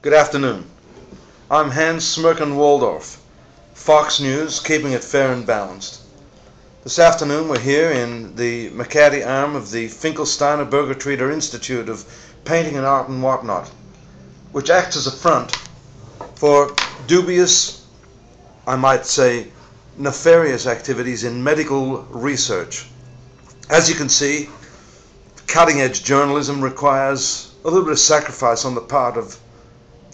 Good afternoon. I'm Smirken Waldorf, Fox News, keeping it fair and balanced. This afternoon we're here in the McCarty arm of the Finklesteinerbergertreater Institute of Painting and Art in Wotnot, which acts as a front for dubious, I might say, nefarious activities in medical research. As you can see, cutting-edge journalism requires a little bit of sacrifice on the part of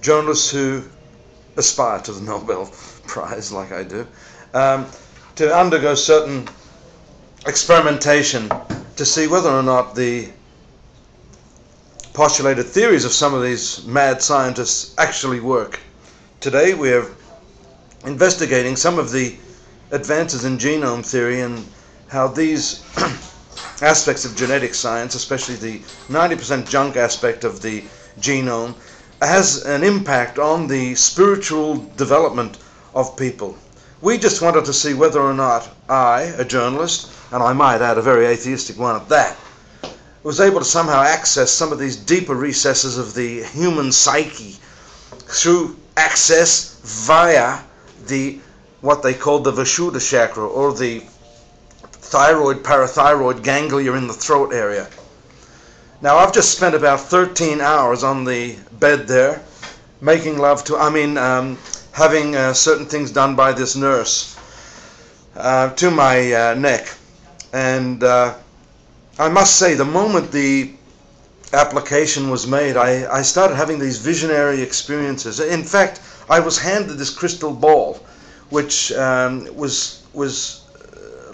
journalists who aspire to the Nobel Prize, like I do, to undergo certain experimentation to see whether or not the postulated theories of some of these mad scientists actually work. Today we're investigating some of the advances in genome theory and how these aspects of genetic science, especially the 90% junk aspect of the genome, has an impact on the spiritual development of people. We just wanted to see whether or not I, a journalist, and I might add a very atheistic one at that, was able to somehow access some of these deeper recesses of the human psyche through access via the what they called the Vishuddha chakra, or the thyroid parathyroid ganglia in the throat area. Now, I've just spent about 13 hours on the bed there, making love to, having certain things done by this nurse to my neck. And I must say, the moment the application was made, I started having these visionary experiences. In fact, I was handed this crystal ball, which was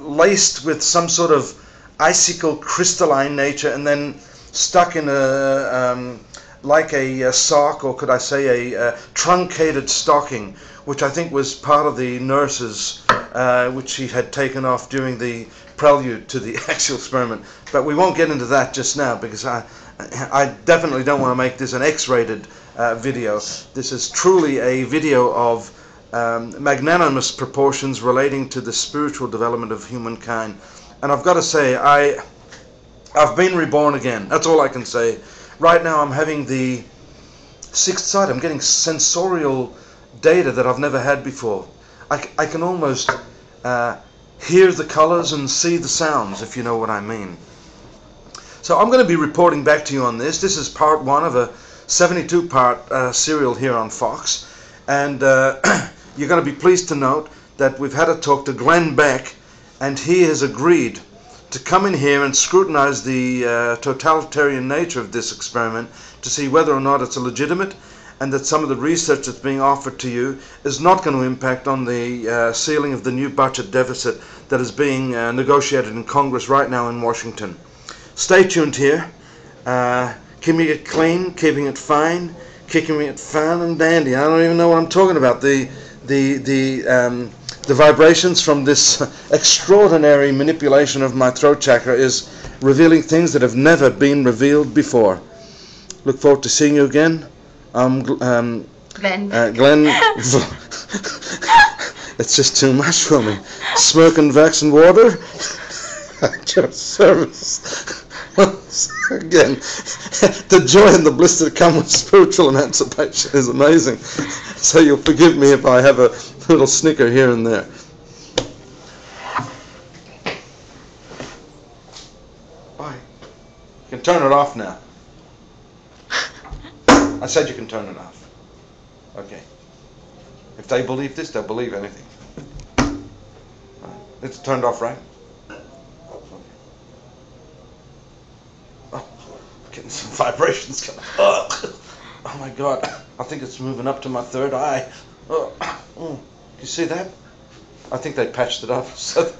laced with some sort of icicle crystalline nature, and then stuck in a like a sock, or could I say a truncated stocking, which I think was part of the nurse's, which she had taken off during the prelude to the actual experiment. But we won't get into that just now, because I definitely don't want to make this an X-rated video. This is truly a video of magnanimous proportions relating to the spiritual development of humankind. And I've got to say, I've been reborn again. That's all I can say. Right now I'm having the sixth sight. I'm getting sensorial data that I've never had before. I can almost hear the colors and see the sounds, if you know what I mean. So I'm going to be reporting back to you on this. This is part one of a 72-part serial here on Fox. And you're going to be pleased to note that we've had a talk to Glenn Beck, and he has agreed to come in here and scrutinize the totalitarian nature of this experiment to see whether or not it's legitimate, and that some of the research that's being offered to you is not going to impact on the ceiling of the new budget deficit that is being negotiated in Congress right now in Washington. Stay tuned here. Keeping it clean, keeping it fine, keeping it fine and dandy. I don't even know what I'm talking about. The vibrations from this extraordinary manipulation of my throat chakra is revealing things that have never been revealed before. Look forward to seeing you again. Glenn. It's just too much for me. Smirken Waldorf. At your service. Once again, the joy and the bliss that come with spiritual emancipation is amazing. So you'll forgive me if I have a little snicker here and there. Bye. You can turn it off now. I said you can turn it off. Okay. If they believe this, they'll believe anything. It's turned off, right? Oh, getting some vibrations coming. Oh my God. I think it's moving up to my third eye. You see that? I think they patched it up. So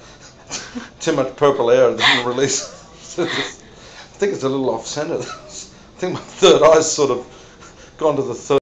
too much purple air didn't release. I think it's a little off center. I think my third eye's sort of gone to the third.